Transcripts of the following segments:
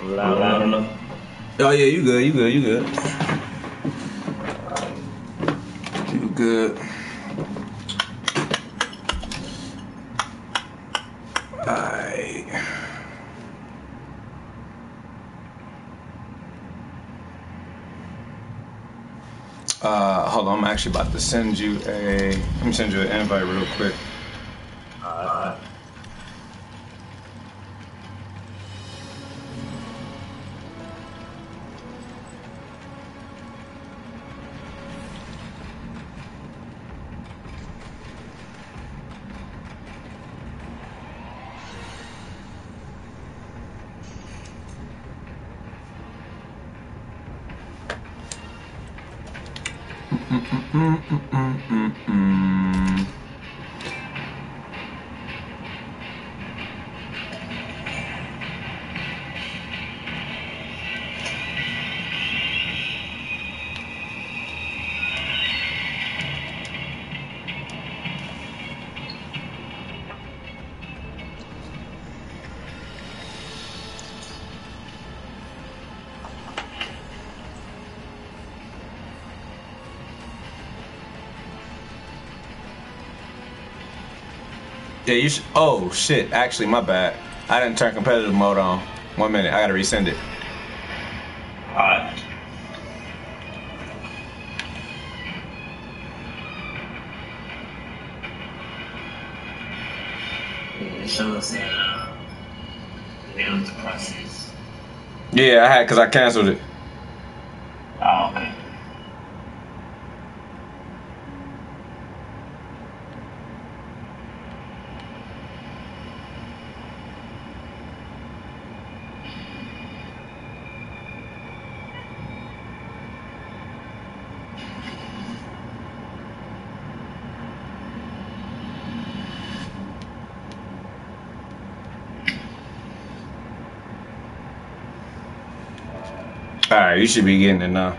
Loud enough? Oh yeah, you good, you good, you good. You good. Alright. Hold on, I'm actually about to send you let me send you an invite real quick. Alright. Yeah, you should. Oh shit! Actually, my bad. I didn't turn competitive mode on. 1 minute. I gotta resend it. Alright. It shows that nailed the process. Yeah, I had because I canceled it. Oh, okay. All right, you should be getting it now.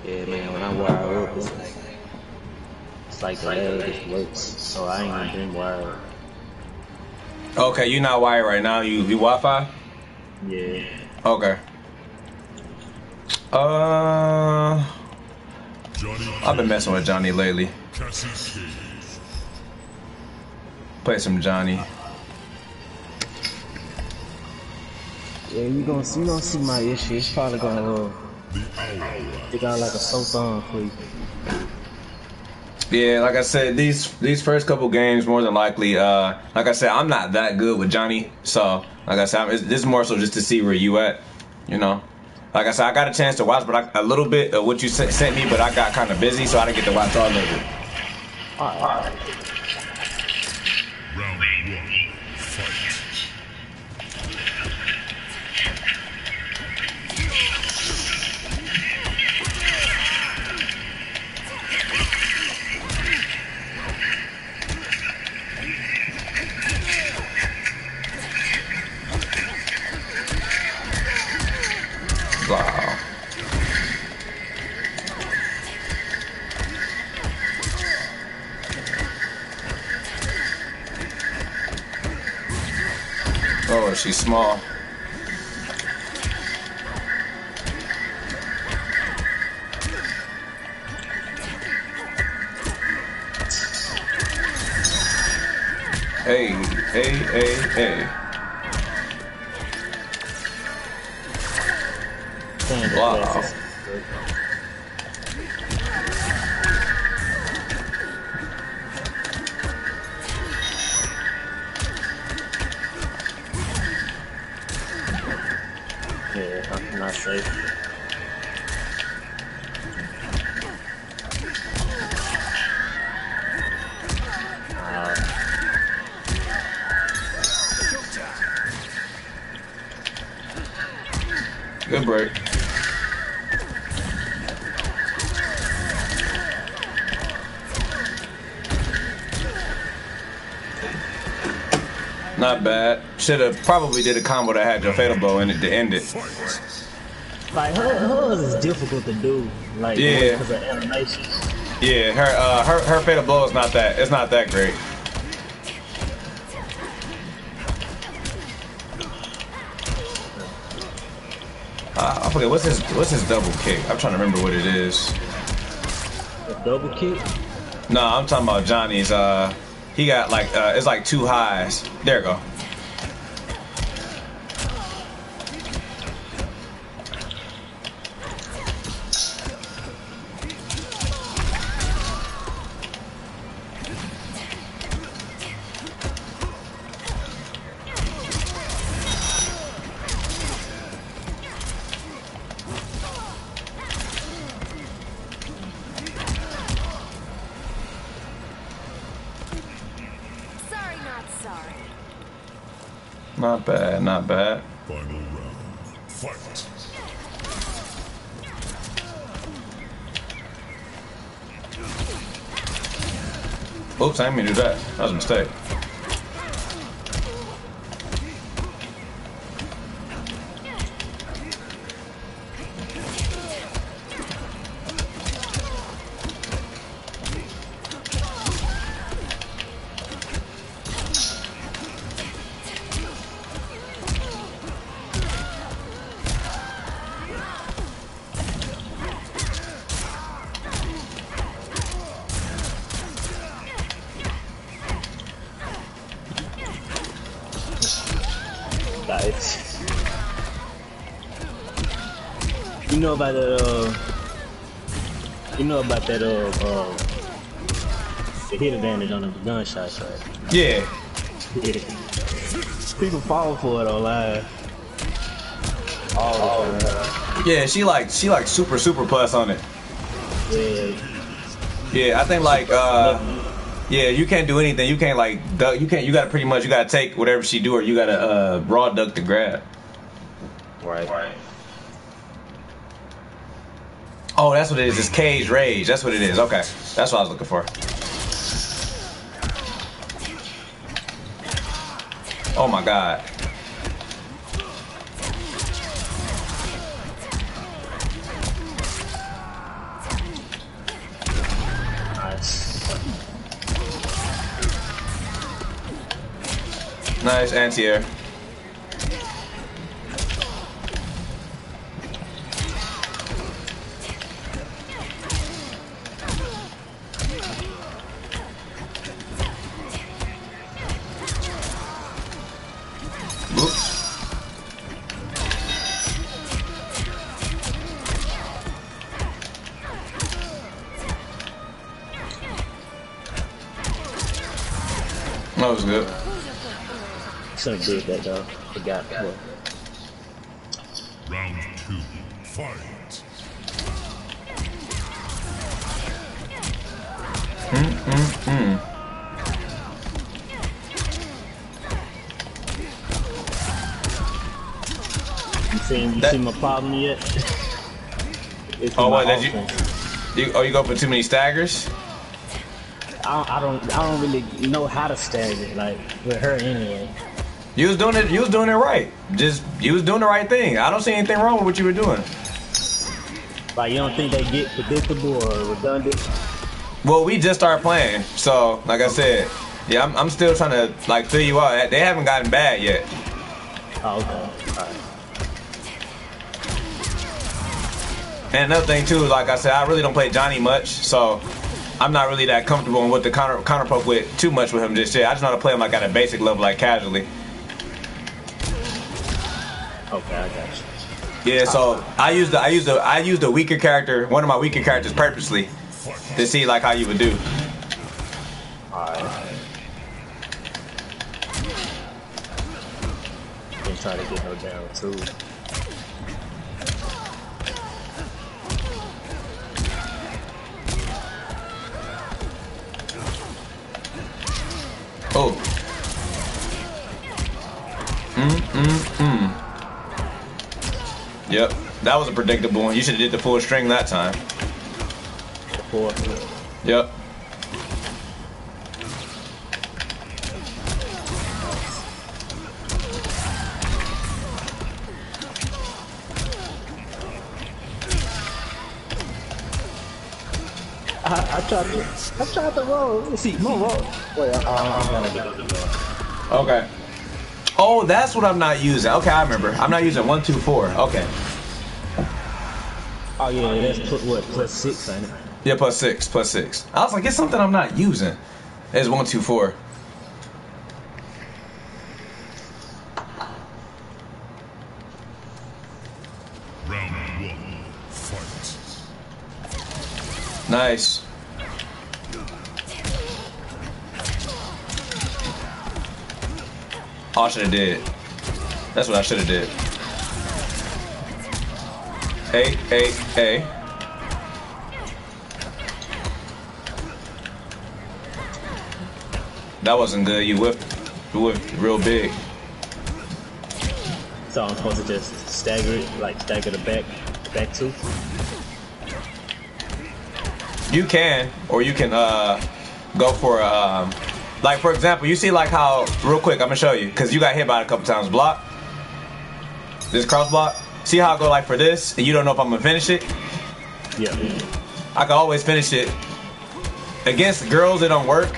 Yeah, man, when I wire up, it's like the lag just works, so I ain't even been wired. Okay, you not wired right now. You Wi-Fi? Yeah. Okay. I've been messing with Johnny lately. Play some Johnny. Yeah, you gonna see my issue. It's probably gonna it got like a Sultan for you. Yeah, like I said, these first couple games more than likely. Like I said, I'm not that good with Johnny, so like I said, this is more so just to see where you at. You know, like I said, I got a chance to watch, but a little bit of what you sent me, but I got kind of busy, so I didn't get to watch all of it. All right. Round 1, fight. Wow. Oh, she's small. Hey, hey, hey, hey. Wow. Yeah, I'm not safe. Good break. Not bad. Should have probably did a combo that had your fatal blow in it to end it. Like hers is difficult to do. Like yeah, because of animations. Yeah, her fatal blow is not that. It's not that great. I forget what's his double kick. I'm trying to remember what it is. A double kick? No, I'm talking about Johnny's. He got like it's like 2 highs. There we go. Not bad, not bad. Final round. Fight. Oops, I didn't mean to do that. That was a mistake. Nice. You know about that? You know about that? The hit advantage on the gunshots, right? Yeah. People fall for it online. All the time. Yeah, she like super plus on it. Yeah. Yeah, I think like yeah, you can't do anything. You can't like duck. You gotta pretty much. You gotta take whatever she do, or you gotta raw duck to grab. Right. Oh, that's what it is. It's cage rage. That's what it is. Okay, that's what I was looking for. Oh my god. Nice anti-air. That was good. Should have did that though. Forgot. Round 2. Fight. You seen my problem yet? Oh, what did you go for too many staggers? I don't really know how to stagger like with her anyway. You was doing it right. You was doing the right thing. I don't see anything wrong with what you were doing. Like you don't think they get predictable or redundant? Well, we just started playing, so like I said, yeah, I'm still trying to like fill you out. They haven't gotten bad yet. Oh, okay. All right. And another thing too, like I said, I really don't play Johnny much, so I'm not really that comfortable with the counter poke with too much with him just yet. I just know how to play him like at a basic level, like casually. Okay, I got you. Yeah, so I used the weaker character, one of my weaker characters purposely, to see like how you would do. Alright. Been trying to get her down too. Oh. Yep, that was a predictable one. You should have did the full string that time. Four. Yep. I tried to roll. Let's see, more roll. Wait, I'm gonna get it. Okay. Oh, that's what I'm not using. Okay, I remember. I'm not using 1, 2, 4. Okay. Oh yeah, that's what +6, ain't it? Yeah, +6, +6. I was like, it's something I'm not using. It's 1, 2, 4. Round 1, fight. Nice. Oh, I should have did. That's what I should have did. A. That wasn't good. You whiffed real big. So I'm supposed to just stagger it, like stagger the back two. You can, or you can go for like for example, you see like how real quick. I'm gonna show you because you got hit by it a couple times. Block. This cross block. See how I go like for this, and you don't know if I'm gonna finish it. Yeah. I can always finish it. Against girls, it don't work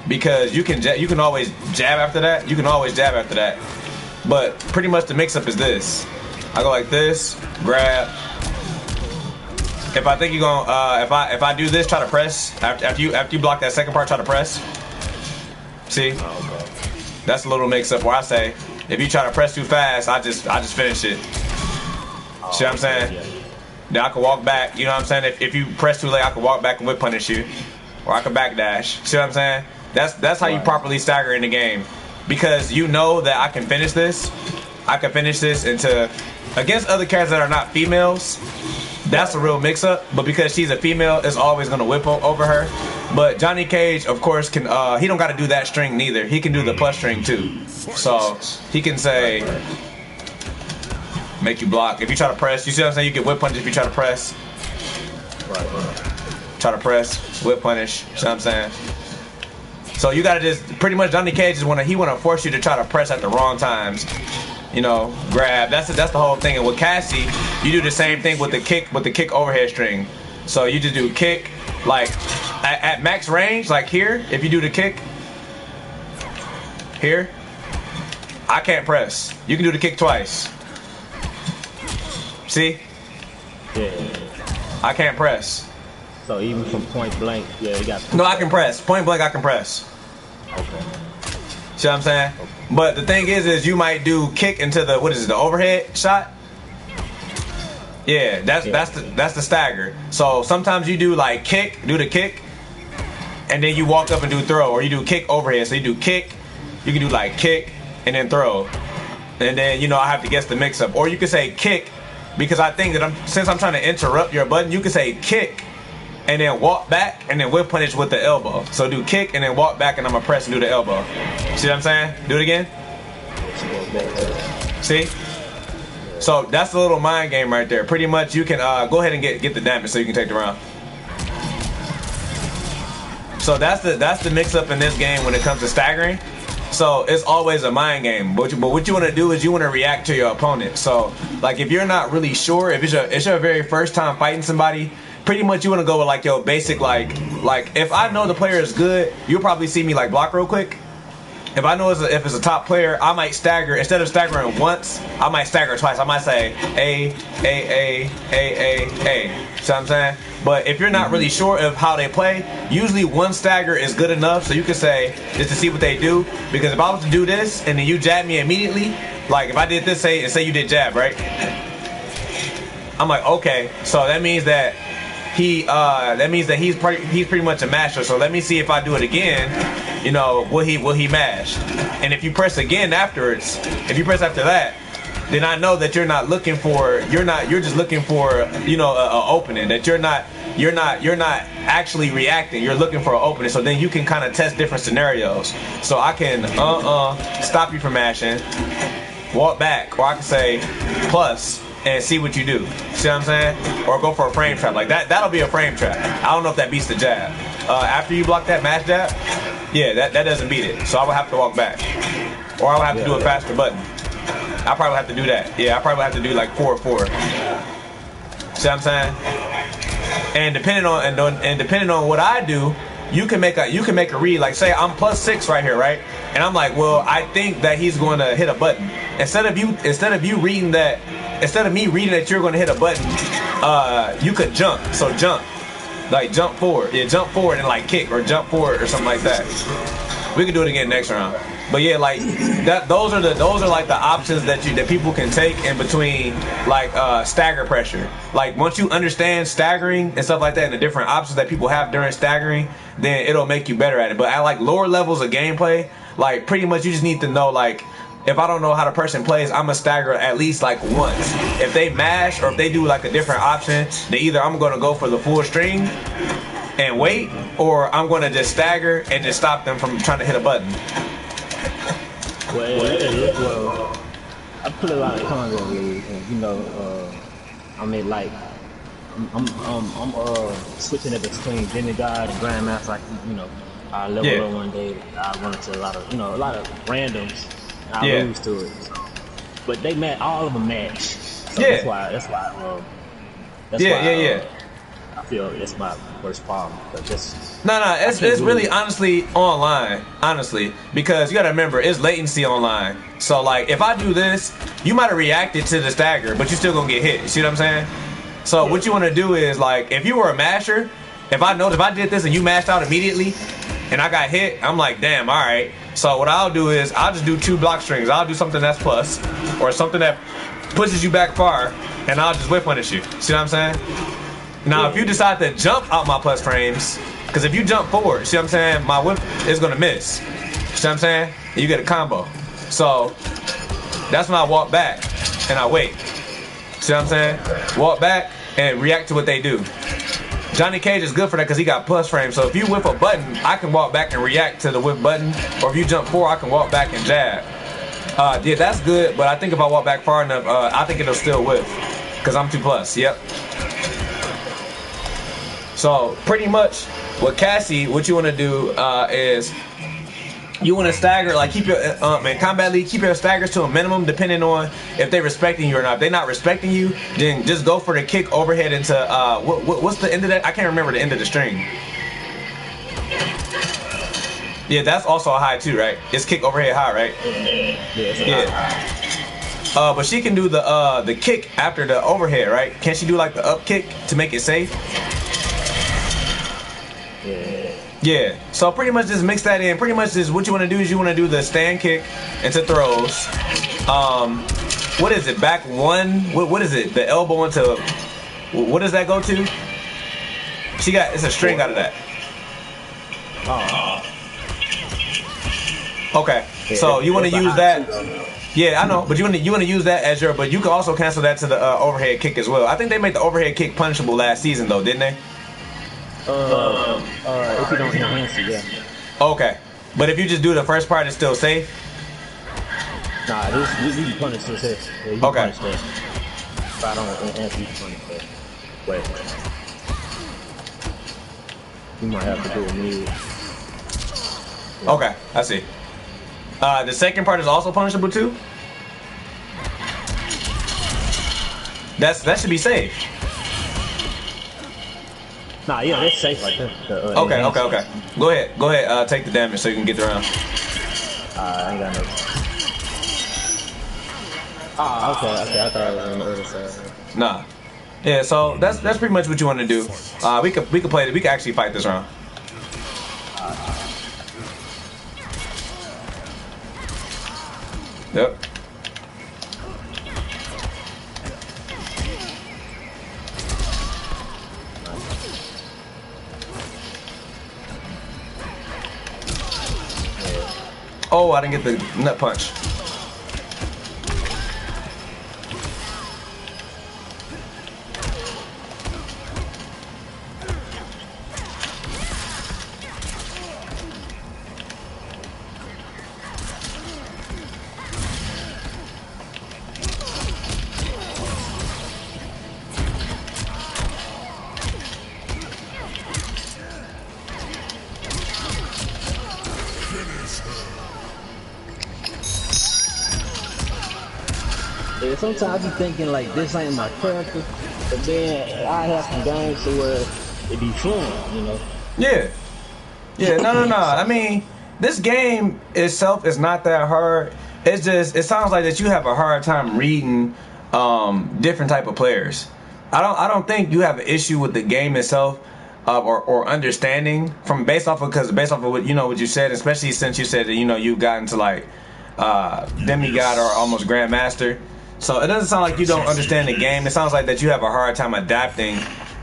because you can always jab after that. You can always jab after that. But pretty much the mix-up is this. I go like this, grab. If I think you're gonna, if I do this, try to press. After you block that second part, try to press. See? Oh, okay. That's a little mix-up where I say, if you try to press too fast, I just finish it. Oh, See what I'm saying? Yeah. Then I can walk back. You know what I'm saying? If you press too late, I can walk back and whip punish you, or I can backdash. See what I'm saying? That's how you properly stagger in the game, because you know that I can finish this. I can finish this into against other characters that are not females. That's a real mix-up. But because she's a female, it's always gonna whip over her. But Johnny Cage, of course, can he don't got to do that string neither. He can do the plus string too. So he can say, make you block. If you try to press, you see what I'm saying? You get whip punish if you try to press. Try to press, whip punish. You see what I'm saying? So you gotta just pretty much Johnny Cage is wanna force you to try to press at the wrong times. You know, grab. That's the whole thing. And with Cassie, you do the same thing with the kick overhead string. So you just do kick like at max range, like here. If you do the kick here, I can't press. You can do the kick twice. See? Yeah. I can't press. So even from point blank, yeah, you got. No, I can press. Point blank, I can press. Okay. See what I'm saying? Okay. But the thing is you might do kick into the the overhead shot. Yeah, that's the stagger. So sometimes you do like kick, do the kick, and then you walk up and do throw, or you do kick overhead. So you do kick, you can do like kick and then throw, and then I have to guess the mix up. Or you can say kick, because I think that since I'm trying to interrupt your button, you can say kick and then walk back and then whip punish with the elbow. So do kick and then walk back and I'm gonna press and do the elbow. See what I'm saying? Do it again. See? So that's a little mind game right there. Pretty much you can go ahead and get the damage so you can take the round. So that's the mix up in this game when it comes to staggering. So it's always a mind game. But what you want to do is you want to react to your opponent. So like if you're not really sure, if it's your very first time fighting somebody, pretty much you want to go with like your basic like if I know the player is good, you'll probably see me like block real quick. If I know if it's a top player, I might stagger. Instead of staggering once, I might stagger twice. I might say A. See what I'm saying? But if you're not really sure of how they play, usually one stagger is good enough. So you can say just to see what they do. Because if I was to do this and then you jab me immediately, like if I did this, say you did jab, right? I'm like, okay, so that means that he's pretty much a masher. So let me see if I do it again, will he mash? And if you press again afterwards, if you press after that, then I know that you're just looking for an opening, that you're not actually reacting, you're looking for an opening. So then you can kind of test different scenarios. So I can stop you from mashing, walk back, or I can say plus, and see what you do. See what I'm saying? Or go for a frame trap. Like that'll be a frame trap. I don't know if that beats the jab. After you block that mash jab, yeah, that doesn't beat it. So I would have to walk back. Or I would have to do a faster button. I probably have to do that. Yeah, I probably have to do like 4-4. See what I'm saying? And depending on what I do, you can make a read. Like say I'm +6 right here, right? And I'm like, well, I think that he's going to hit a button. Instead of me reading that you're going to hit a button, you could jump. So jump, like jump forward. Yeah, jump forward and like kick or jump forward or something like that. We can do it again next round. But yeah, like those are like the options that people can take in between, like stagger pressure. Like once you understand staggering and stuff like that and the different options that people have during staggering, then it'll make you better at it. But at like lower levels of gameplay, like pretty much you just need to know, like, if I don't know how the person plays, I'm gonna stagger at least like once. If they mash or if they do like a different option, then either I'm gonna go for the full string and wait, or I'm gonna just stagger and just stop them from trying to hit a button. Well, I put a lot of content with it, you know. I mean, like, I'm switching it between demigod and grandmaster. Like, you know, I level up one day, I run into a lot of randoms. And I lose to it. So. But they match, all of them match. So that's why. I feel it's my worst problem. But it's really honestly online, because you gotta remember it's latency online. So like if I do this, you might have reacted to the stagger, but you still gonna get hit. You see what I'm saying? So what you want to do is, like, if you were a masher, if I did this and you mashed out immediately and I got hit, I'm like, damn, all right. So what I'll do is I'll just do 2 block strings. I'll do something that's plus or something that pushes you back far, and I'll just whip punish you. See what I'm saying? Now, if you decide to jump out my plus frames, because if you jump forward, see what I'm saying, my whip is going to miss. See what I'm saying? And you get a combo. So that's when I walk back and I wait. See what I'm saying? Walk back and react to what they do. Johnny Cage is good for that because he got plus frames. So if you whip a button, I can walk back and react to the whip button. Or if you jump forward, I can walk back and jab. Yeah, that's good. But I think if I walk back far enough, I think it'll still whip because I'm 2+. Yep. So pretty much with Cassie, what you want to do is you want to stagger, like keep your in Combat League, keep your staggers to a minimum depending on if they're respecting you or not. If they're not respecting you, then just go for the kick overhead into what's the end of that? I can't remember the end of the string. Yeah, that's also a high too, right? It's kick overhead high, right? Yeah. But she can do the kick after the overhead, right? Can she do like the up kick to make it safe? Yeah, so pretty much just mix that in. Pretty much just what you want to do is you want to do the stand kick into throws. What is it? Back one? What is it? The elbow into, what does that go to? It's a string out of that. Okay, so you want to use that. Yeah, I know, but you want to use that as your, but you can also cancel that to the overhead kick as well. I think they made the overhead kick punishable last season though, didn't they? If you don't enhance it, yeah. Okay, but if you just do the first part, it's still safe? Nah, you can punish this. Yeah, you can punish that. If I don't enhance it, you can punish that. Wait. You might have to do it immediately. Yeah. Okay, I see. The second part is also punishable too? That should be safe. Nah, yeah, that's safe like that. Okay. Go ahead. Take the damage so you can get around. I ain't got no. Okay. I thought I was on the other side. Nah. Yeah, so that's pretty much what you want to do. We could play it. We could actually fight this round. Yep. Oh, I didn't get the nut punch. And sometimes you thinking like this ain't my character, but then I have some games to where it be fun, you know. Yeah. Yeah, no. I mean, this game itself is not that hard. It's just, it sounds like that you have a hard time reading different type of players. I don't think you have an issue with the game itself, or understanding based off of what what you said, especially since you said that you've gotten to like demigod or almost grandmaster. So it doesn't sound like you don't understand the game. It sounds like that you have a hard time adapting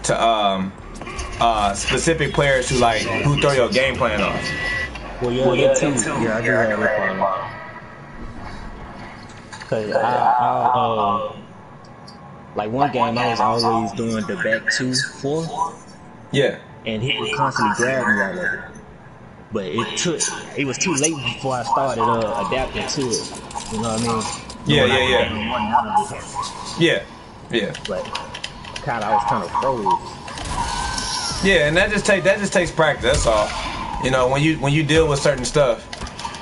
to specific players who throw your game plan off. Well, yeah, that too. Yeah, I do have that problem. Cause I like one game I was always doing the back 2-4. Yeah. And he would constantly grab me out of it. But it was too late before I started adapting to it. You know what I mean? Yeah. But I was kind of froze. Yeah, and that just takes practice. That's all. When you deal with certain stuff,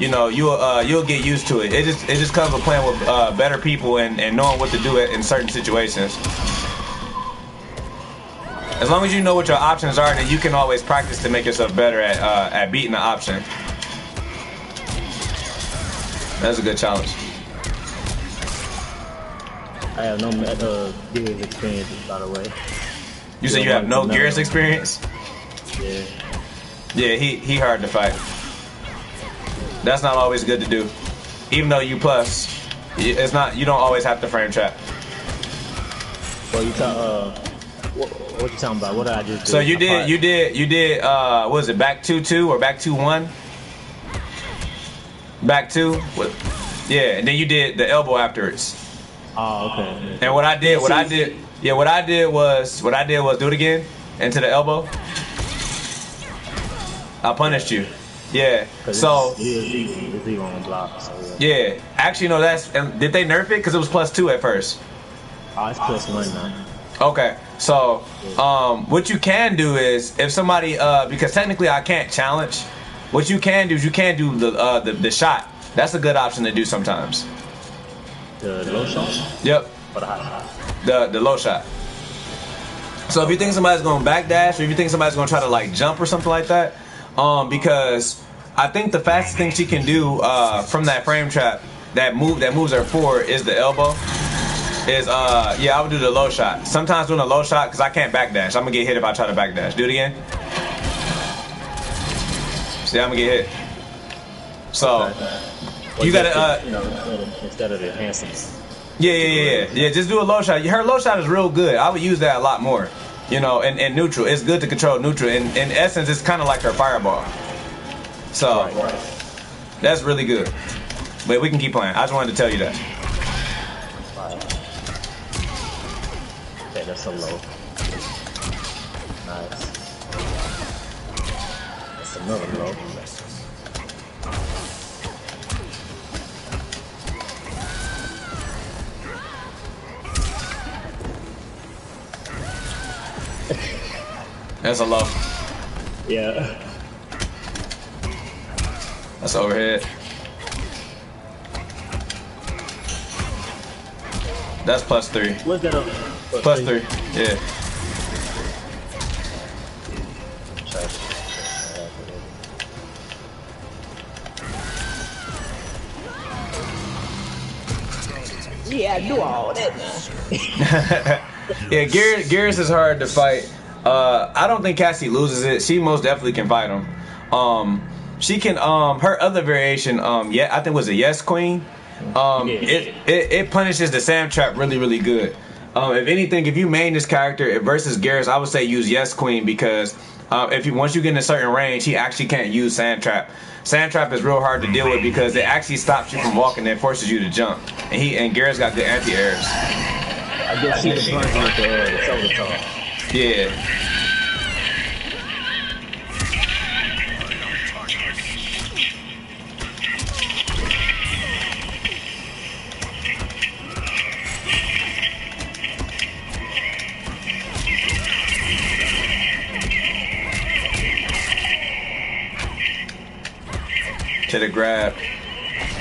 you'll get used to it. It just comes with playing with better people and knowing what to do in certain situations. As long as you know what your options are, then you can always practice to make yourself better at beating the option. That's a good challenge. I have no Gears experience, by the way. You said you have no Gears experience? Yeah. Yeah, he hard to fight. That's not always good to do. Even though you plus, it's not. You don't always have to frame trap. Well, what you talking about? What did I just do? So you did. What was it, back 2-2 or back 2-1? Back 2. Yeah, and then you did the elbow afterwards. Oh, okay. And what I did was do it again into the elbow. I punished you. Yeah. So. It's even on block. So yeah. Actually, no. Did they nerf it? Because it was +2 at first. Oh, it's +1 now. Okay. So, what you can do is if somebody, because technically I can't challenge. What you can do is you can do the shot. That's a good option to do sometimes. The low shot? Yep. Or the high shot? The low shot. So if you think somebody's going to backdash, or if you think somebody's going to try to like jump or something like that, because I think the fastest thing she can do from that frame trap, that moves her forward, is the elbow. I would do the low shot. Sometimes doing a low shot, because I can't backdash. I'm going to get hit if I try to backdash. Do it again. See, I'm going to get hit. So, you got to... instead of the enhancements. Yeah, just do a low shot. Her low shot is real good. I would use that a lot more. In neutral. It's good to control neutral. In essence, it's kind of like her fireball. So, that's really good. But we can keep playing. I just wanted to tell you that. Okay, that's so low. Nice. That's another low. That's a low. Yeah. That's overhead. That's +3. What's that up? +3. Yeah. Yeah, I do all that now. Yeah, Gears is hard to fight. I don't think Cassie loses it. She most definitely can fight him. She can. Her other variation. I think was a Yes Queen. It punishes the Sam Trap really, really good. If anything, if you main this character versus Gears, I would say use Yes Queen, because once you get in a certain range, he actually can't use Sand Trap. Sand Trap is real hard to deal with because it actually stops you from walking and forces you to jump. And Gears got good anti-airs. I guess he was running with the shoulder toss. Yeah. Should have grabbed.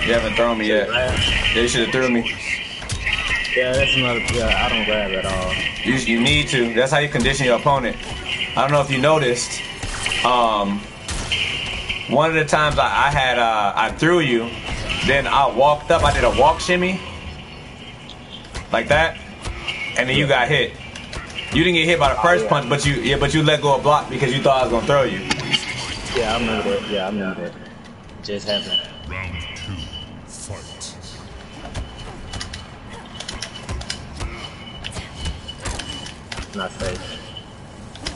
You haven't thrown me yet. Yeah, you should have threw me. Yeah, that's another. Yeah, I don't grab at all. You need to. That's how you condition your opponent. I don't know if you noticed. One of the times I threw you, then I walked up. I did a walk shimmy, like that, and then you got hit. You didn't get hit by the first punch, but you let go of block because you thought I was gonna throw you. Yeah, I remember that. Yeah, I remember that. Just happened. Round 2, fight. Not safe.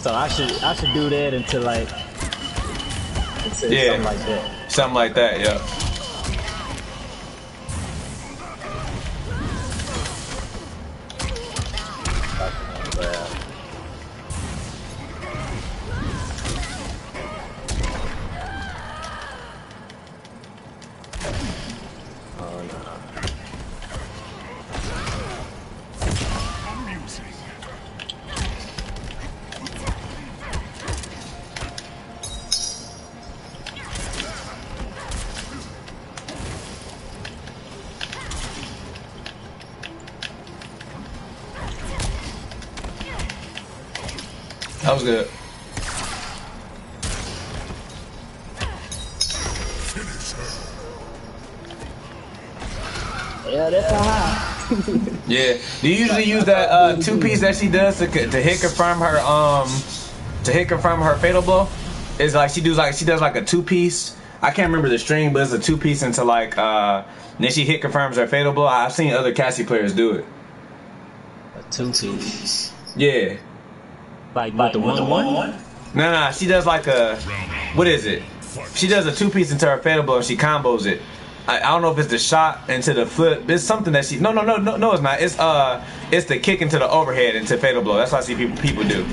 So I should do that until like something like that. Something like that, yeah. That was good. Yeah, that's high. Yeah. Do you usually use that 2-piece that she does to hit confirm her fatal blow? It's like she does like a 2-piece. I can't remember the string, but it's a 2-piece into like then she hit confirms her fatal blow. I've seen other Cassie players do it. A 2-piece. Yeah. Like with the 1-1? No, she does like a, what is it? She does a 2-piece into her fatal blow and she combos it. I don't know if it's the shot into the flip. It's something that she, no, it's not. It's the kick into the overhead into fatal blow. That's what I see people do.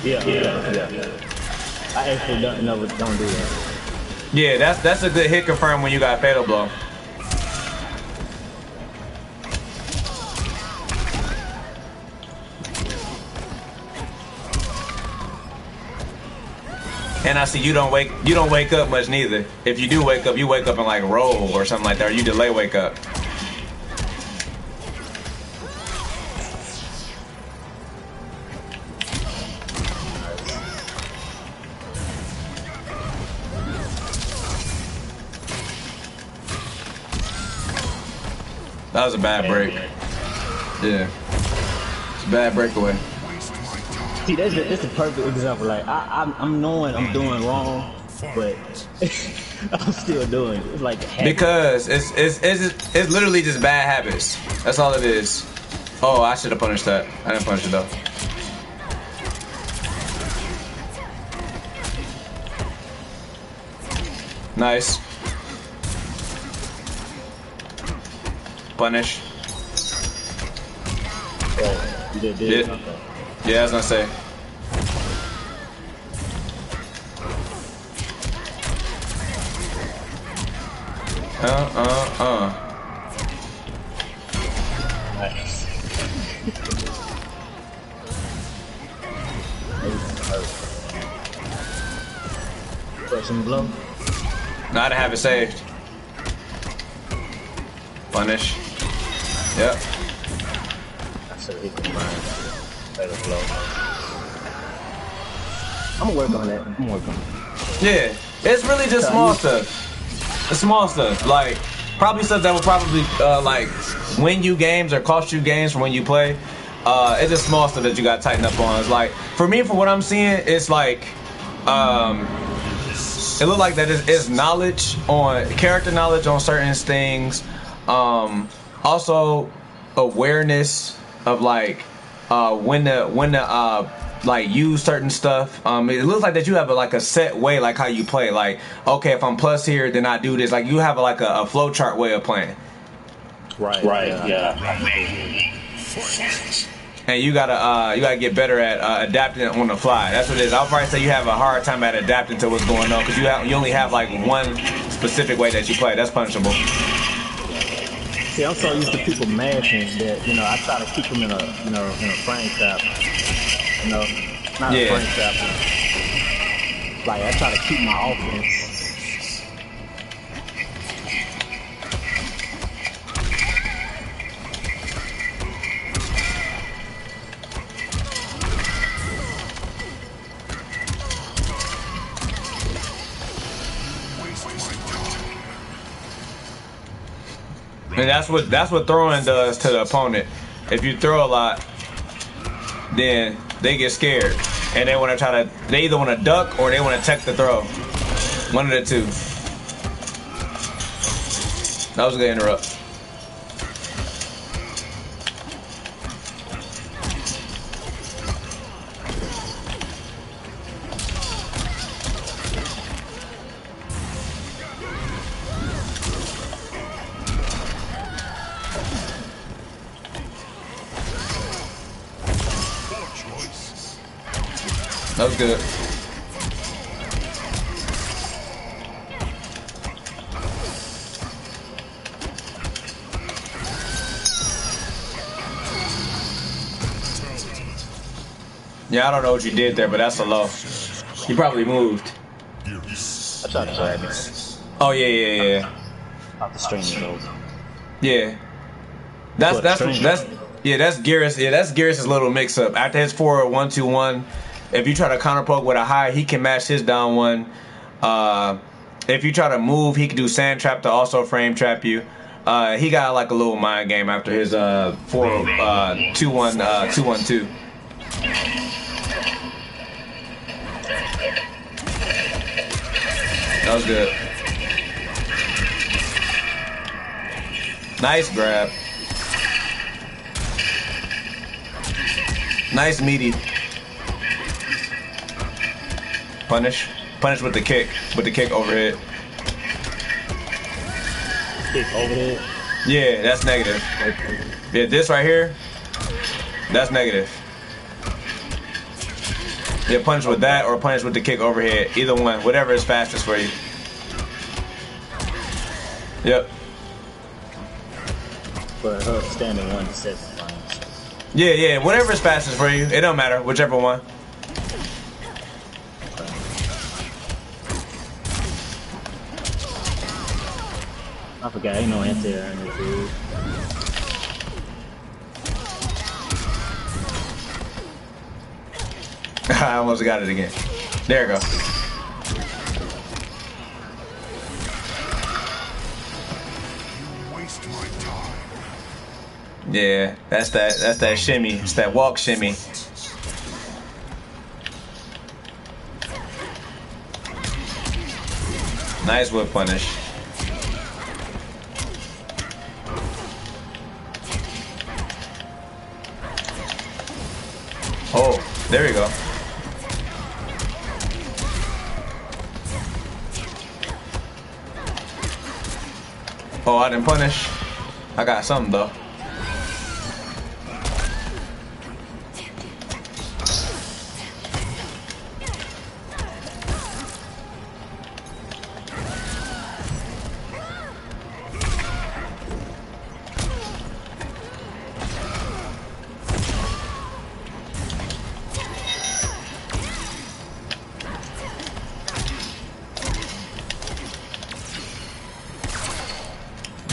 Yeah. I actually don't do that. Yeah, that's a good hit confirm when you got fatal blow. And I see you don't wake up much neither. If you do wake up, you wake up and like roll or something like that, or you delay wake up. That was a bad break. Yeah, it's a bad breakaway. See, that's the perfect example. Like I'm knowing I'm doing wrong, but I'm still doing it. It's like because it's literally just bad habits. That's all it is. Oh, I should have punished that. I didn't punish it though. Nice. Punish. Oh, you did it. Yeah. Yeah, I was gonna say. Nice. Person blow. Now to have it saved. Punish. Yep. I should have hit the mine. Blow. I'm gonna work on that. I'm gonna work on it. Yeah, it's really just small stuff. It's small stuff, like probably stuff that will probably like win you games or cost you games from when you play. It's just small stuff that you gotta tighten up on. It's like for me, for what I'm seeing, it's like it looked like that is knowledge on character knowledge on certain things. Also awareness of like when to like use certain stuff. It looks like that you have like a set way, like how you play. Like, okay, if I'm plus here, then I do this. Like you have like a flow chart way of playing. Right. Yeah. And you gotta get better at adapting on the fly. That's what it is. I'll probably say you have a hard time at adapting to what's going on because you only have like one specific way that you play. That's punishable. See, I'm so used to people mashing that, I try to keep them in a frame trap. Not a frame trap. Like, I try to keep my offense. And that's what throwing does to the opponent. If you throw a lot, then they get scared and they want to try to. They either want to duck or they want to tech the throw. One of the two. That was a good interrupt. That was good. Yeah, I don't know what you did there, but that's a low. You probably moved. I tried to grab it. Oh yeah. Off the string though. Yeah. That's Gearus. Yeah, that's Gearus' little mix up. After his forward 1-2-1, if you try to counter poke with a high, he can match his down one. If you try to move, he can do sand trap to also frame trap you. He got like a little mind game after his 2-1-2. That was good. Nice grab. Nice meaty. Punish with the kick. With the kick overhead. Kick overhead? Yeah, that's negative. Yeah, this right here, that's negative. Yeah, punish with that or punish with the kick overhead. Either one, whatever is fastest for you. Yep. But her standing 1 to 7. Yeah, whatever is fastest for you. It don't matter, whichever one. I forgot, ain't no anti-air in this dude. I almost got it again. There we go. Yeah, that's that shimmy. It's that walk shimmy. Nice whip punish. Oh, there we go. Oh, I didn't punish. I got something though.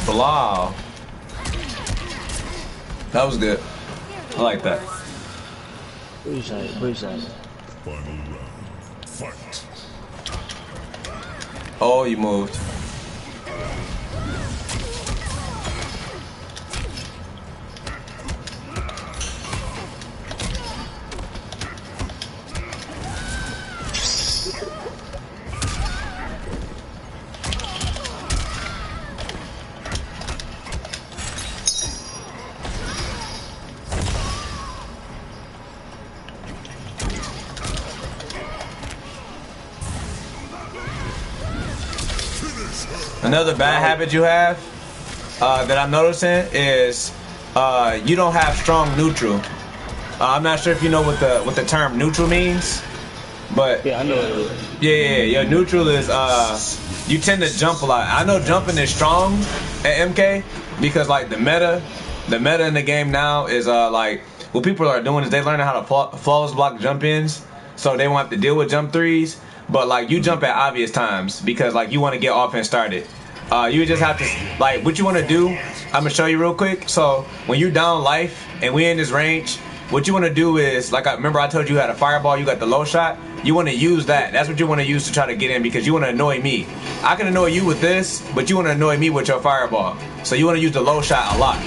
Wow. That was good. I like that. Appreciate it. Final round. Fight. Oh, you moved. Another bad habit you have that I'm noticing is you don't have strong neutral. I'm not sure if you know what the term neutral means, but yeah, I know it is. Yeah, your neutral is you tend to jump a lot. I know jumping is strong at MK because like the meta in the game now is like what people are doing is they learning how to flawless block jump ins, so they won't have to deal with jump threes. But like you jump at obvious times because like you want to get offense started. You just have to like what you want to do. I'm gonna show you real quick. So when you're down life and we in this range, what you want to do is, like I remember I told you had a fireball, you got the low shot. You want to use that. That's what you want to use to try to get in because you want to annoy me. I can annoy you with this, but you want to annoy me with your fireball. So you want to use the low shot a lot.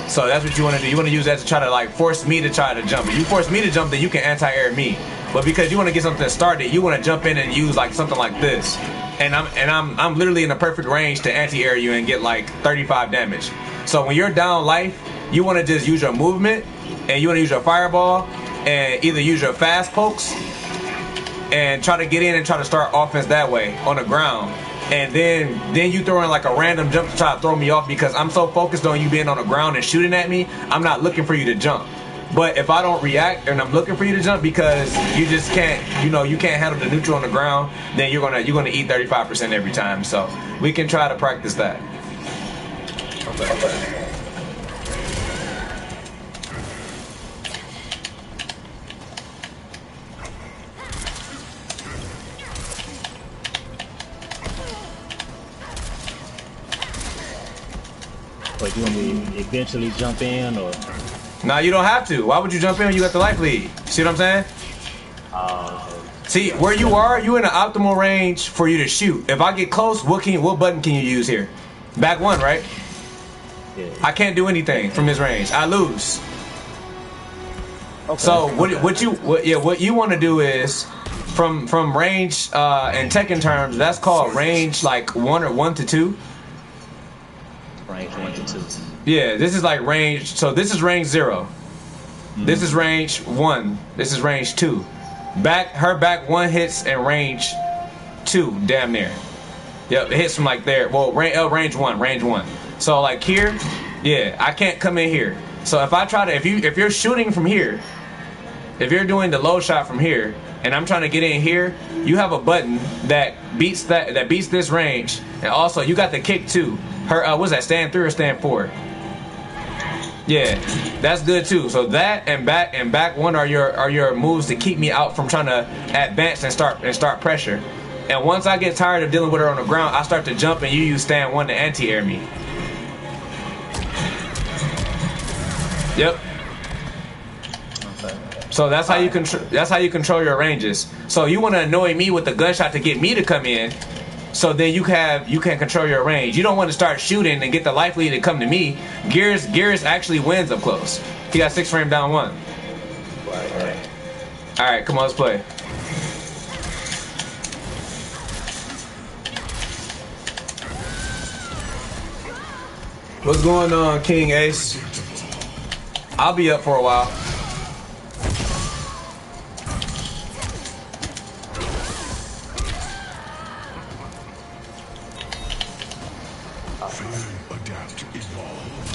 So that's what you want to do. You want to use that to try to like force me to try to jump. If you force me to jump, then you can anti-air me. But because you want to get something started, you want to jump in and use like something like this. And I'm literally in the perfect range to anti-air you and get like 35 damage. So when you're down life, you want to just use your movement and you want to use your fireball and either use your fast pokes and try to get in and try to start offense that way on the ground. And then you throw in like a random jump to try to throw me off because I'm so focused on you being on the ground and shooting at me, I'm not looking for you to jump. But if I don't react and I'm looking for you to jump because you just can't, you can't handle the neutral on the ground, then you're gonna eat 35% every time. So we can try to practice that. Okay. But you want me to eventually jump in, or? No, you don't have to. Why would you jump in when you got the life lead? See what I'm saying? Okay. See, where you are, you in an optimal range for you to shoot. If I get close, what button can you use here? Back one, right? Yeah. I can't do anything from this range. I lose. Okay. So what you want to do is from range in Tekken terms, that's called range like 1 or 1 to 2. Range 1 to 2. Yeah, this is like range. So this is range 0. This is range 1. This is range 2. Her back 1 hits in range 2, damn near. Yep, it hits from like there. Well, range 1. So like here, yeah, I can't come in here. So if I try to, if you're shooting from here, if you're doing the low shot from here, and I'm trying to get in here, you have a button that beats this range, and also you got the kick too. Her what's that? Stand 3 or stand 4? Yeah, that's good too. So that and back 1 are your moves to keep me out from trying to advance and start pressure. And once I get tired of dealing with her on the ground, I start to jump and you use stand 1 to anti-air me. Yep. So that's how you control your ranges. So you want to annoy me with the gunshot to get me to come in. So then you can control your range. You don't want to start shooting and get the life lead to come to me. Gears actually wins up close. He got 6 frame down 1. All right, come on, let's play. What's going on, King Ace? I'll be up for a while.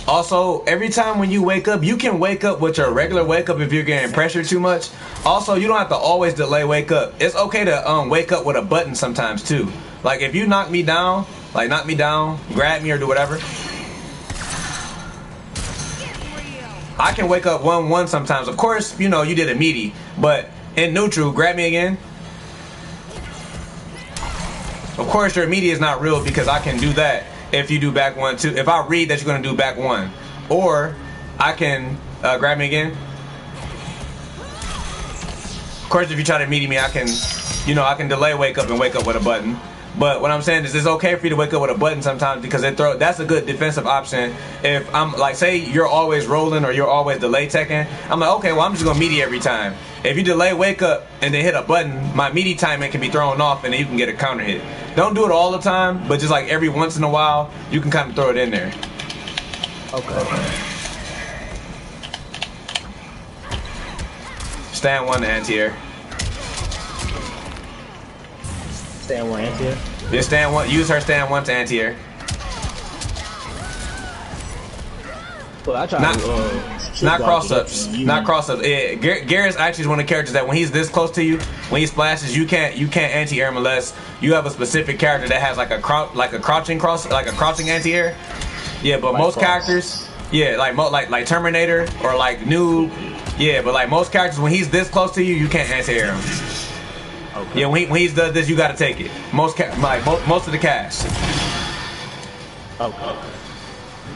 Also, every time when you wake up, you can wake up with your regular wake up if you're getting pressured too much. Also, you don't have to always delay wake up. It's okay to wake up with a button sometimes too. Like if you knock me down, grab me or do whatever. I can wake up 1-1 sometimes. Of course, you did a meaty, but in neutral, grab me again. Of course, your immediate is not real because I can do that if you do back 1, 2. If I read that you're going to do back 1. Or I can grab me again. Of course, if you try to immediate me, I can delay wake up and wake up with a button. But what I'm saying is it's okay for you to wake up with a button sometimes because that's a good defensive option. If I'm like, say you're always rolling or you're always delay teching, I'm like, okay, well, I'm just going to meaty every time. If you delay wake up and then hit a button, my meaty timing can be thrown off and then you can get a counter hit. Don't do it all the time, but just like every once in a while, you can kind of throw it in there. Okay. Stand 1 to anti-air. Stand 1 anti-air? Yeah, stand 1. Use her stand 1 to anti-air. Well, I try not cross-ups. Not cross-ups. Yeah, Garrett's actually is one of the characters that when he's this close to you, when he splashes, you can't anti-air him unless you have a specific character that has like a crouching anti-air. Yeah, but like most characters, yeah, like Terminator or like Noob, yeah, but like most characters, when he's this close to you, you can't anti-air him. Okay. Yeah, when he does this, you gotta take it. Most of the cast. Okay.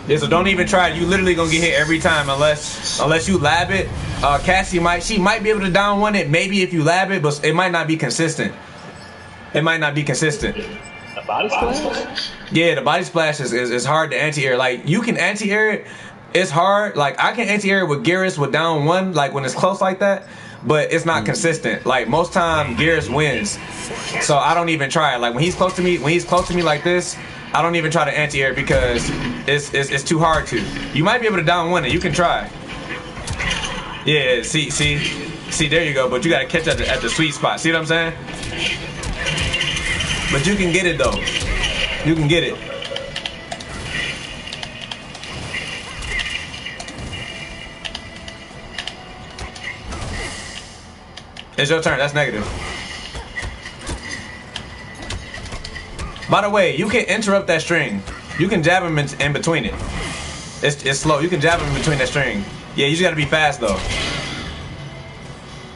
Yeah, so don't even try it. You literally gonna get hit every time unless you lab it. Cassie might be able to down one it maybe if you lab it, but it might not be consistent. It might not be consistent. The body splash? Yeah, the body splash is hard to anti-air. Like you can anti-air it. It's hard. Like I can anti-air it with Geras with down one, like when it's close like that. But it's not consistent. Like most time Geras wins. So I don't even try it. Like when he's close to me like this, I don't even try to anti-air because it's too hard to. You might be able to down one it. You can try. Yeah, see, there you go. But you gotta catch at the sweet spot. See what I'm saying? But you can get it though. You can get it. It's your turn. That's negative. By the way, you can interrupt that string. You can jab him in between it. It's slow. You can jab him in between that string. Yeah, you just gotta be fast though.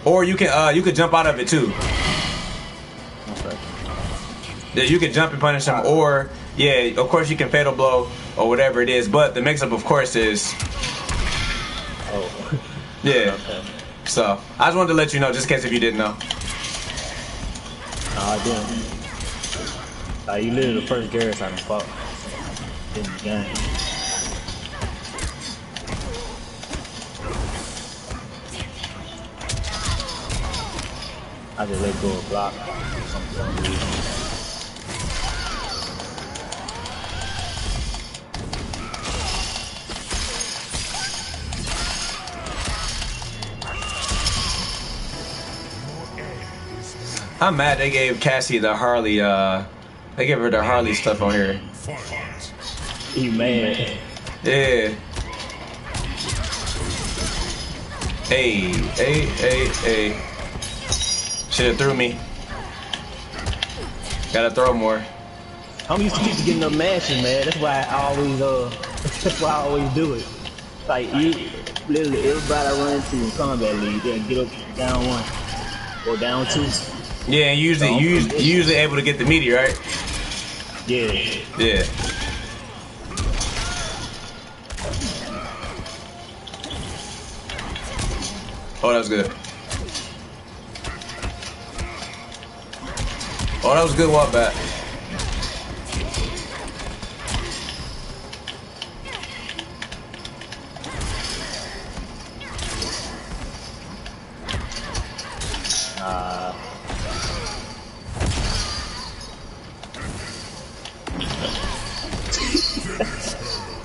Or you can jump out of it too. Okay. Yeah, you can jump and punish him, or yeah, of course you can fatal blow or whatever it is. But the mix-up, of course, is yeah. Okay. So I just wanted to let you know, just in case if you didn't know. I didn't. You literally the first Geras I done fought in the game. I just let go of block. I'm mad they gave Cassie the Harley, they gave her the Harley stuff on here. You mad? Yeah. Hey. Should've threw me. Gotta throw more. I'm used to keep getting up matches, man. That's why I always do it. Like you, literally everybody I run into in combat league, they get up down one or down two. Yeah, and you usually able to get the meaty, right? Yeah. Yeah. Oh, that was good. Oh, that was a good walk back.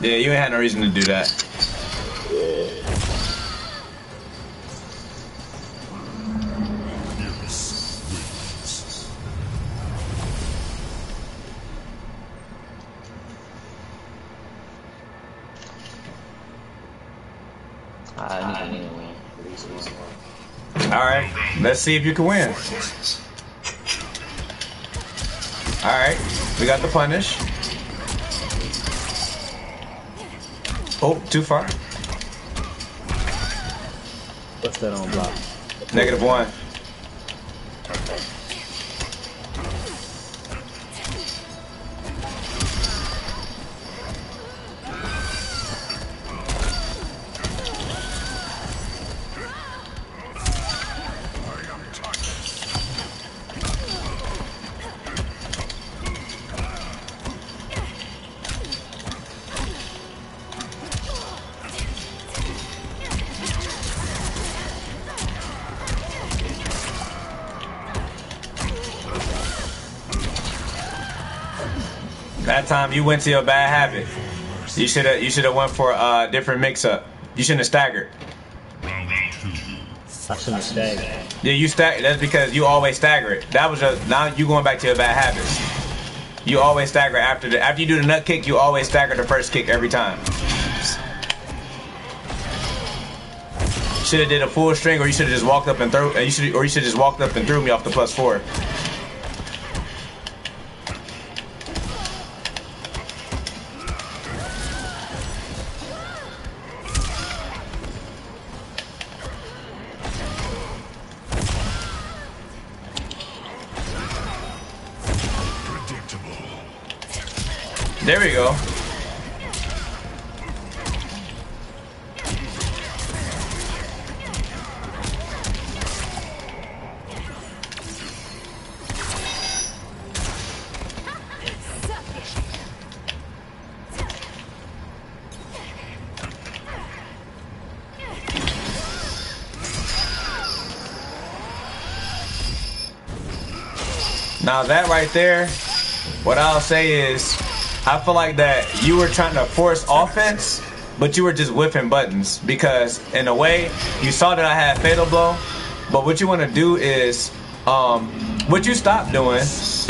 Yeah, you ain't had no reason to do that. Alright, let's see if you can win. Alright, we got the punish. Oh, too far. What's that on block? -1. That time you went to your bad habit. You should have went for a different mix-up. You shouldn't have staggered. I shouldn't have staggered. Yeah, you stagger. That's because you always stagger it. That was just now you going back to your bad habits. You always stagger after you do the nut kick. You always stagger the first kick every time. Should have did a full string, or you should have just walked up and throw. You should just walked up and threw me off the +4. There we go. Now that right there, what I'll say is, I feel like that you were trying to force offense, but you were just whipping buttons, because in a way you saw that I had fatal blow. But what you want to do is, what you stopped doing is,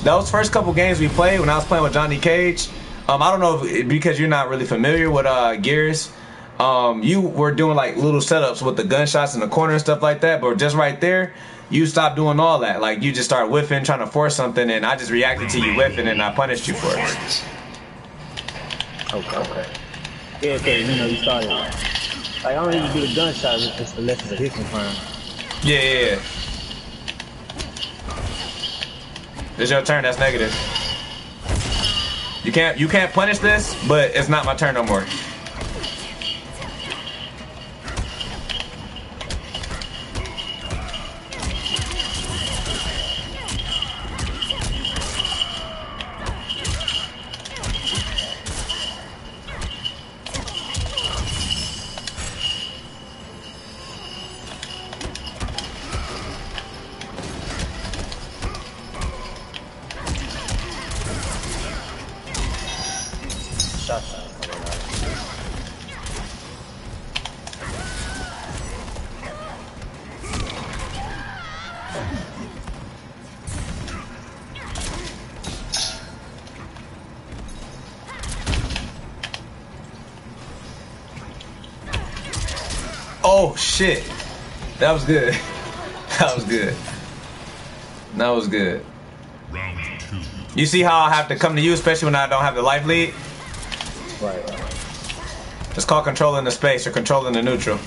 those first couple games we played when I was playing with Johnny Cage, I don't know if, because you're not really familiar with Gears, you were doing like little setups with the gunshots in the corner and stuff like that, but just right there, you stopped doing all that. Like, you just started whiffing, trying to force something, and I just reacted to you whiffing, and I punished you for it. Okay. Yeah, okay, you know, you started. Like, I don't even do the gunshots, it's the lessons of his confirmed. Yeah. It's your turn, that's negative. You can't punish this, but it's not my turn no more. Oh shit, that was good. That was good. That was good. Round 2. You see how I have to come to you, especially when I don't have the life lead? Right. It's called controlling the space or controlling the neutral.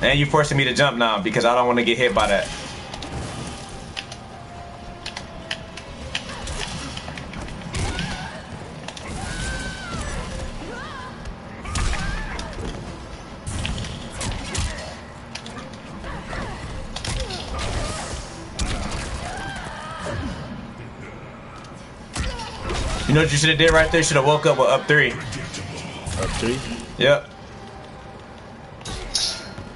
And you forcing me to jump now because I don't want to get hit by that. You know what you should have did right there? You should have woke up with up 3. Up 3? Yep.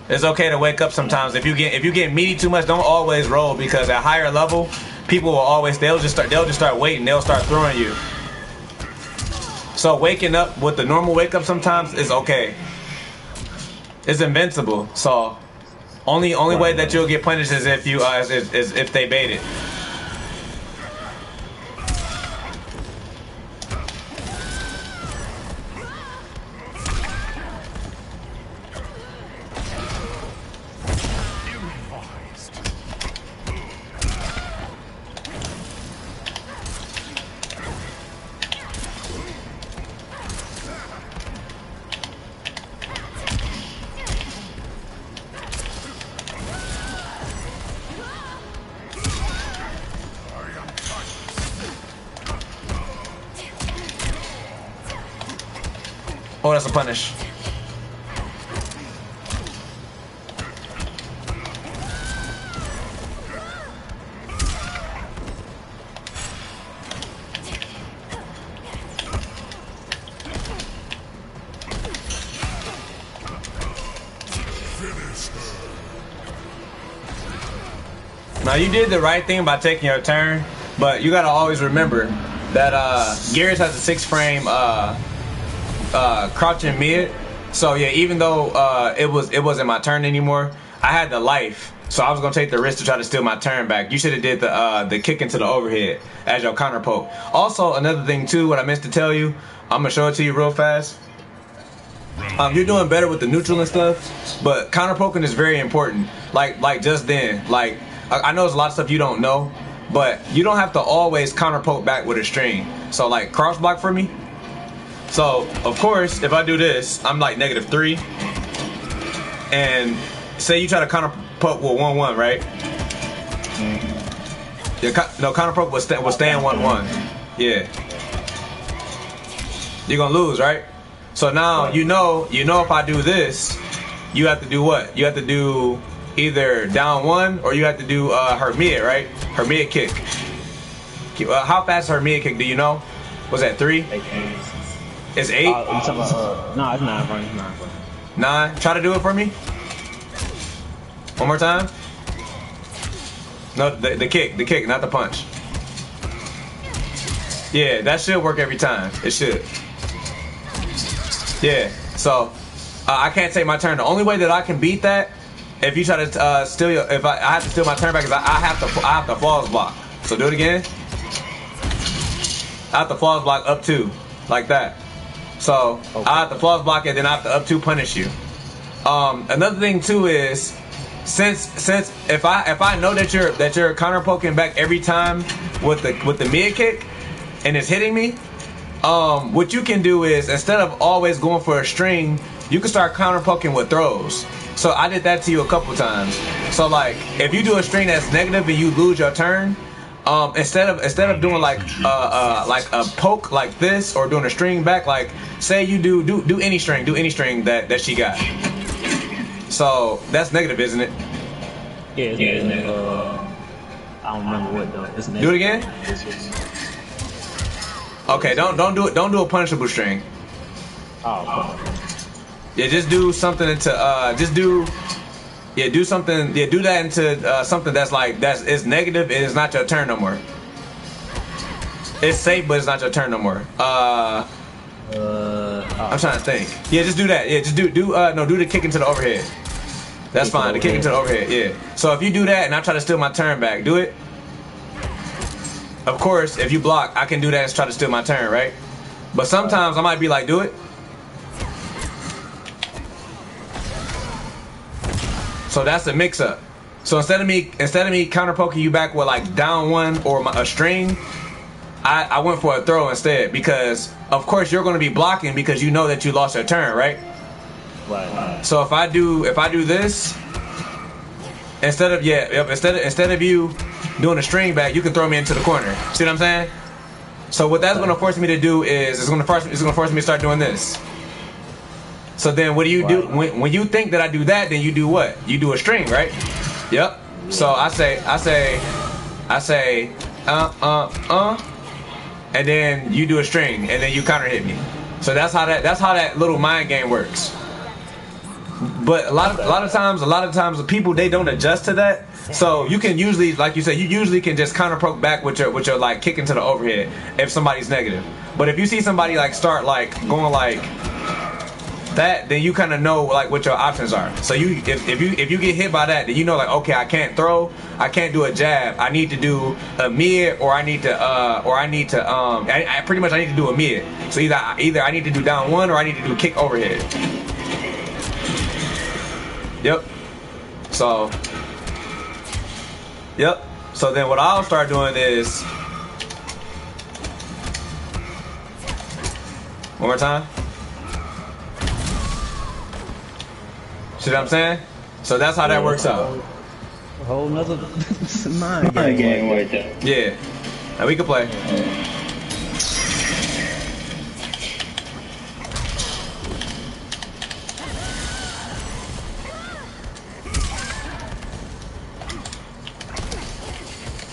It's okay to wake up sometimes. If you get meaty too much, don't always roll, because at higher level, people will always they'll just start waiting. They'll start throwing you. So waking up with the normal wake up sometimes is okay. It's invincible. So only way that you'll get punished is if you is if they bait it. Oh, that's a punish. Now, you did the right thing by taking your turn, but you gotta always remember that Gears has a 6 frame crouching mid. So yeah, even though it wasn't my turn anymore, I had the life, so I was gonna take the risk to try to steal my turn back. You should have did the kick into the overhead as your counter poke. Also, another thing too, what I meant to tell you, I'm gonna show it to you real fast. You're doing better with the neutral and stuff, but counter poking is very important. Like just then, like I know there's a lot of stuff you don't know, but you don't have to always counter poke back with a string. So like cross block for me. So of course, if I do this, I'm like -3, and say you try to counter poke with 1-1, right? No, counter poke will stand 1-1. Yeah, you're gonna lose, right? So now you know if I do this, you have to do what? You have to do either down 1 or you have to do her mid, right? Her mid kick. How fast is her mid kick? Do you know? Was that 3? 8. It's 8? No, it's 9 for me. 9. Try to do it for me. One more time. No, the kick, not the punch. Yeah, that should work every time. It should. Yeah, so I can't take my turn. The only way that I can beat that, if you try to steal your, if I have to steal my turn back, is I have to flawless block. So do it again. I have to flawless block up 2, like that. So okay. I have to flawless block it, then I have to up 2 punish you. Another thing too is, since if I know that you're counter poking back every time with the mid kick and it's hitting me, what you can do is, instead of always going for a string, you can start counter poking with throws. So I did that to you a couple times. So like, if you do a string that's negative and you lose your turn, instead of doing like a poke like this, or doing a string back, like say you do any string, that she got. So that's negative, isn't it? Yeah, it's I don't remember what though. It's do it again. Okay, don't do a punishable string. Oh. Yeah, just do something into do that into something that's negative. It is not your turn no more. It's safe, but it's not your turn no more. I'm trying to think. Yeah, just do that. Yeah, just do the kick into the overhead. That's fine. The kick into the overhead. Yeah. So if you do that and I try to steal my turn back, do it. Of course, if you block, I can do that and try to steal my turn, right? But sometimes I might be like, do it. So that's the mix-up. So instead of me counter poking you back with like down 1 or a string, I went for a throw instead, because of course you're going to be blocking because you know that you lost your turn, right? Right. So if I do this, instead of you doing a string back, you can throw me into the corner. See what I'm saying? So what that's going to force me to do is it's going to force me to start doing this. So then what do you do when you think that I do that? Then you do what? You do a string, right? Yep. So I say, and then you do a string, and then you counter hit me. So that's how that little mind game works. But a lot of times the people, they don't adjust to that. So you can usually, like you said, you usually can just counter poke back with your like kick into the overhead if somebody's negative. But if you see somebody like start like going like that, then you kind of know like what your options are. So if you get hit by that, then you know like, okay, I can't throw, I can't do a jab, I need to do a mid, or I pretty much need to do a mid. So either I need to do down 1 or I need to do kick overhead. Yep. So then what I'll start doing is, one more time. See what I'm saying? So that's how that works out. A whole nother mind game right there. Yeah. Now we can play.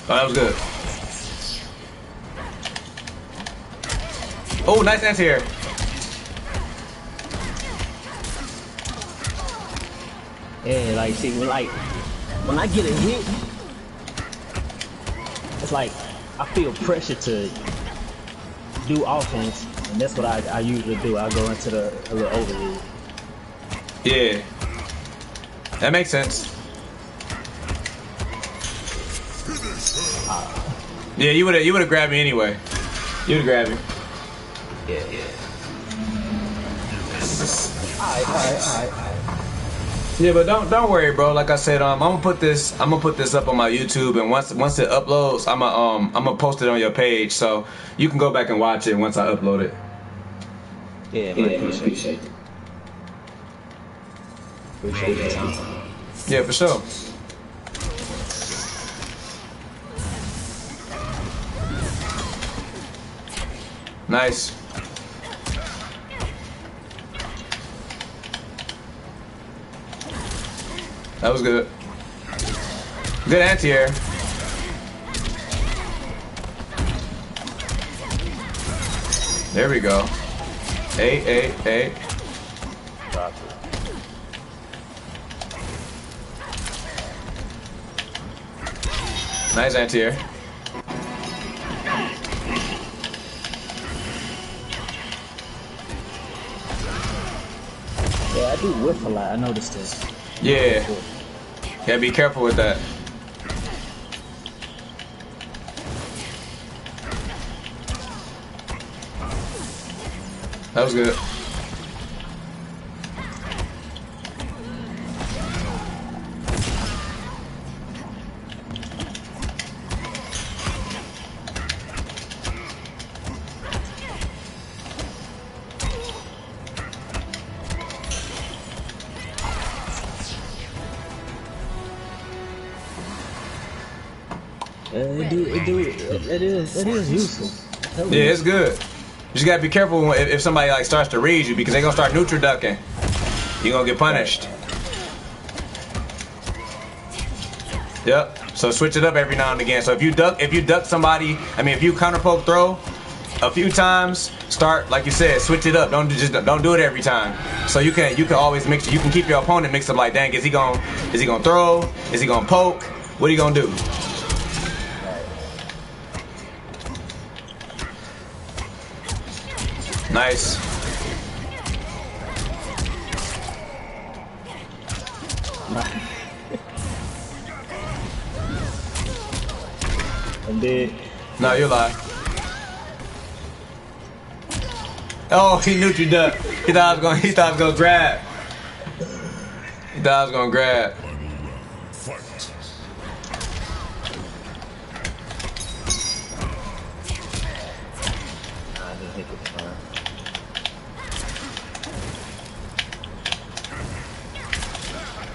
Oh, that was good. Oh, nice anti-air. Yeah, like, see, when I get a hit, it's like I feel pressure to do offense, and that's what I usually do. I go into a little overhead. Yeah, that makes sense. Yeah, you would have grabbed me anyway. You would have grabbed me. Yeah. Alright. Yeah, but don't worry, bro. Like I said, I'm gonna put this up on my YouTube, and once it uploads, I'm gonna post it on your page, so you can go back and watch it once I upload it. Yeah, man, appreciate it. Appreciate your time. Yeah, for sure. Nice. That was good. Good anti-air. There we go. Hey. Nice anti-air. Yeah, I do whiff a lot. I noticed this. Yeah. Yeah, be careful with that. That was good. It is useful. Yeah, it's good. You just gotta be careful if somebody like starts to read you because they're gonna start neutral ducking. You're gonna get punished. Yep. So switch it up every now and again. So if you duck somebody, I mean if you counter poke throw a few times, start like you said, switch it up. Don't do it every time. So you can always mix it. You can keep your opponent mixed up like, dang, is he gonna throw? Is he gonna poke? What are you gonna do? Nice. I'm dead. No, you're lying. Oh, he neutral duck. He thought I was gonna grab. He thought I was gonna grab.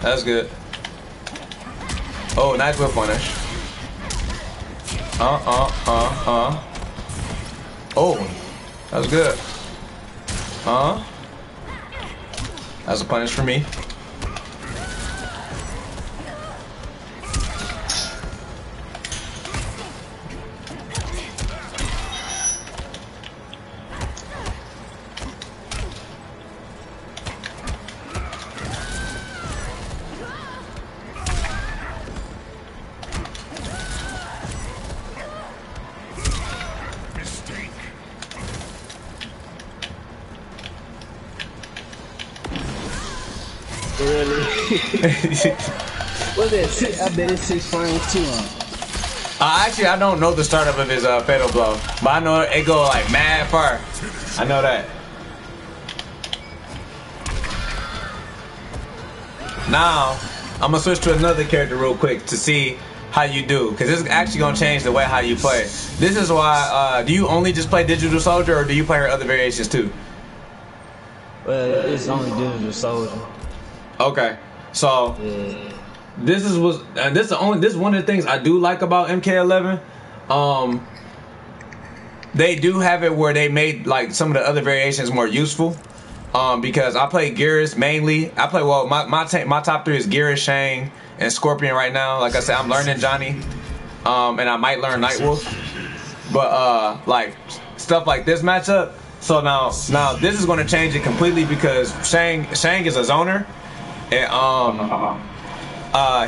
That's good. Oh, nice whip punish. Oh, that was good. That's a punish for me. Really? What's that? I bet it's 6 frames too long. Actually, I don't know the startup of his fatal blow, but I know it go like mad far. I know that. Now, I'm gonna switch to another character real quick to see how you do, because this is actually gonna change the way how you play. This is why. Do you only just play Digital Soldier, or do you play her other variations too? Well, it's only Digital Soldier. Okay, so Yeah. this is one of the things I do like about MK11. They do have it where they made like some of the other variations more useful. Because I play Geras mainly. I play my top 3 is Geras, Shang, and Scorpion right now. Like I said, I'm learning Johnny, and I might learn Nightwolf. But like stuff like this matchup. So now this is going to change it completely because Shang is a zoner, and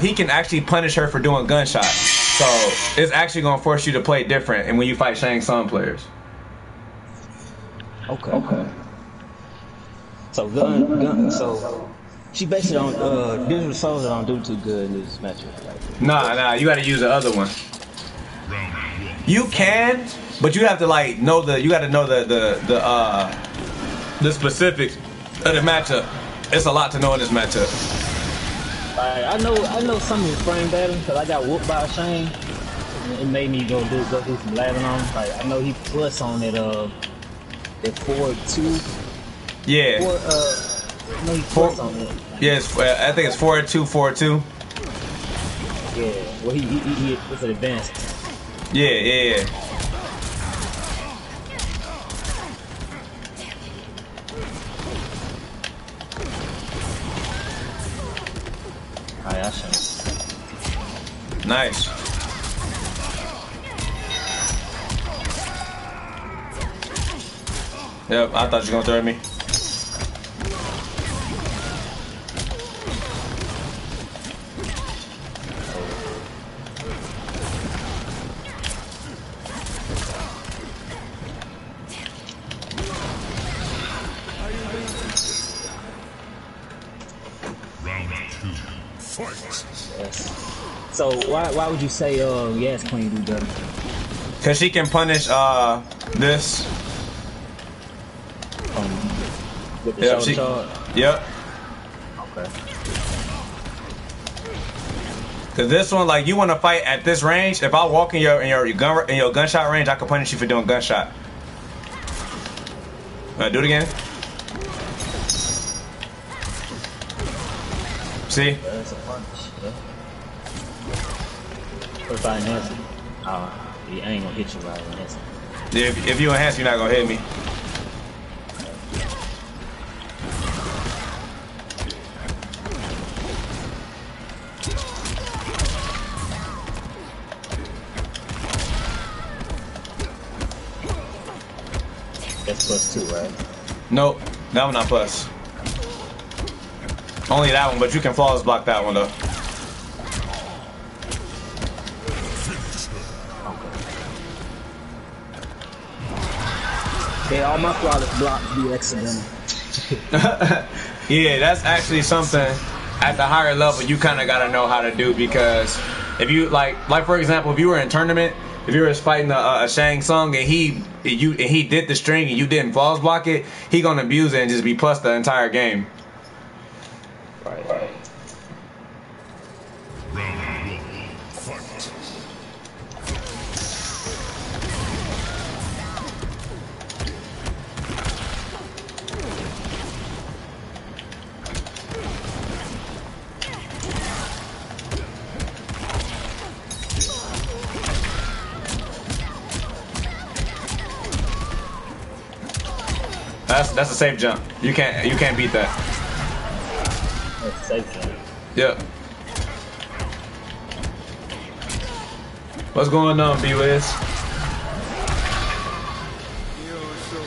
he can actually punish her for doing gunshots. So it's actually going to force you to play different, and when you fight Shang Tsung players. Okay. So so she basically don't Digital Soldier don't do too good in this matchup. Nah, you got to use the other one. You can, but you have to like know the specifics of the matchup. It's a lot to know in this matchup. I know some of his frame better because I got whooped by a Shane. It made me go do some labbing on him. Like I know he plus on it at 4-2. Yeah. No, he plus on it. Yes, I think it's 4-2, 4-2. Yeah. Well, he it's an advanced. Yeah. Alright, I show. Nice. Yep, I thought you were gonna throw at me. Fight. Yes. So why would you say Yas Queen do better? Cause she can punish this. With the shoulder charge? Yep. Okay. Cause this one, like, you want to fight at this range. If I walk in your gunshot range, I can punish you for doing gunshot. Do it again. See? That's a punch. Yeah. What if I enhance it? I ain't gonna hit you right enhance it. Yeah, if you enhance, you're not gonna hit me. That's +2, right? Nope, that one not plus. Only that one, but you can flawless block that one though. Okay, all my flawless blocks be accidental. Yeah, that's actually something at the higher level you kind of gotta know how to do, because if you like for example, if you were in tournament, if you were fighting a Shang Tsung and he did the string and you didn't flawless block it, he gonna abuse it and just be plus the entire game. Right. Round 1. Fight. That's a safe jump. You can't beat that. That's a safe jump. Yep. What's going on, B-Wiz?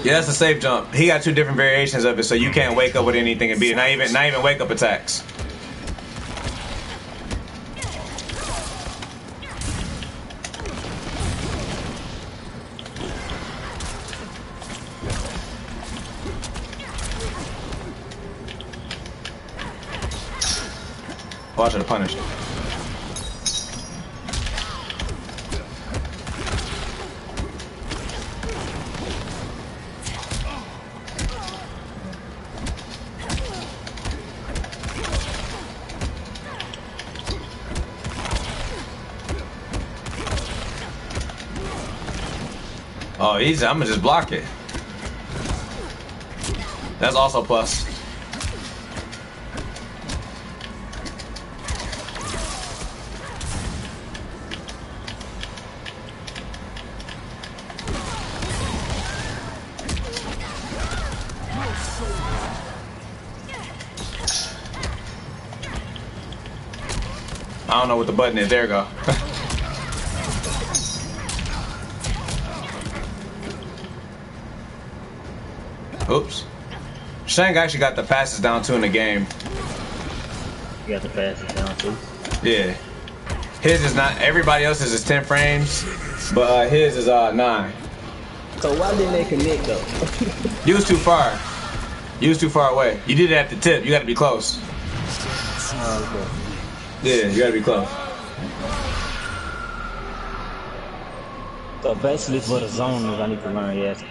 Yeah, that's a safe jump. He got 2 different variations of it, so you can't wake up with anything and beat it. Not even wake up attacks. Watch her punish it. Oh, easy. I'm gonna just block it. That's also plus. I don't know what the button is. There we go. Oops. Shang actually got the fastest down 2 in the game. You got the fastest down 2? Yeah. His is not. Everybody else's is 10 frames, but his is 9. So why didn't they connect though? You was too far. You was too far away. You did it at the tip. You got to be close. Okay. Yeah, you got to be close. So basically for the zoners, I need to learn Yas.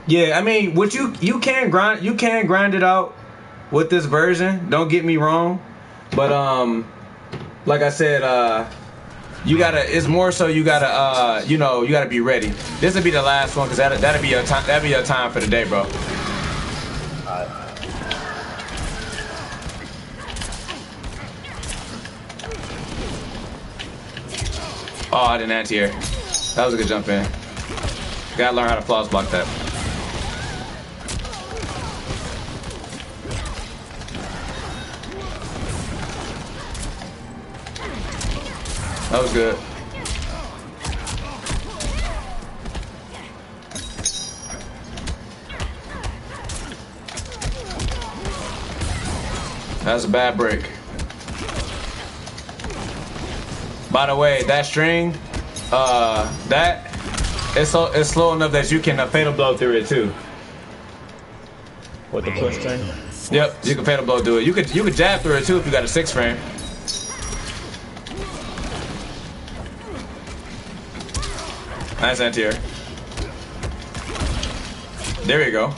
Yeah, I mean, what you can grind it out with this version. Don't get me wrong, but like I said, you gotta. It's more so you gotta you know, you gotta be ready. This will be the last one because that'll be your time. That'll be your time for the day, bro. Oh, I didn't anti-air. That was a good jump in. Gotta learn how to flawless block that. That was good. That was a bad break. By the way, that string, it's slow enough that you can fatal blow through it too. With the push string? Yep, you can fatal blow do it. You could jab through it too if you got a 6 frame. Nice anti-air. There you go.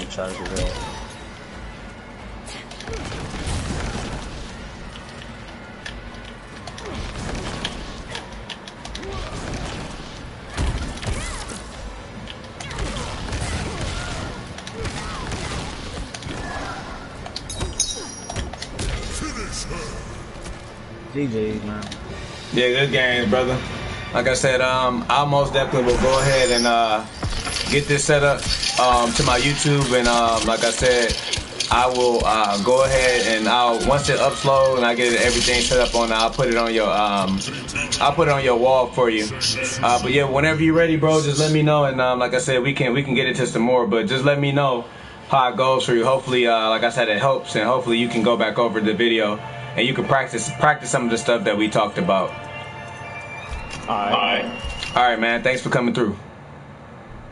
Try to do that. GG, man. Yeah, good games, brother. Like I said, I most definitely will go ahead and get this set up to my YouTube, and like I said, I will go ahead and once it uploads and I get everything set up on, I'll put it on your wall for you. But yeah, whenever you're ready, bro, just let me know, and like I said, we can get into some more, but just let me know how it goes for you. Hopefully, like I said, it helps, and hopefully you can go back over the video and you can practice some of the stuff that we talked about. All right, man. Thanks for coming through.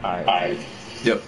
All right. Yep.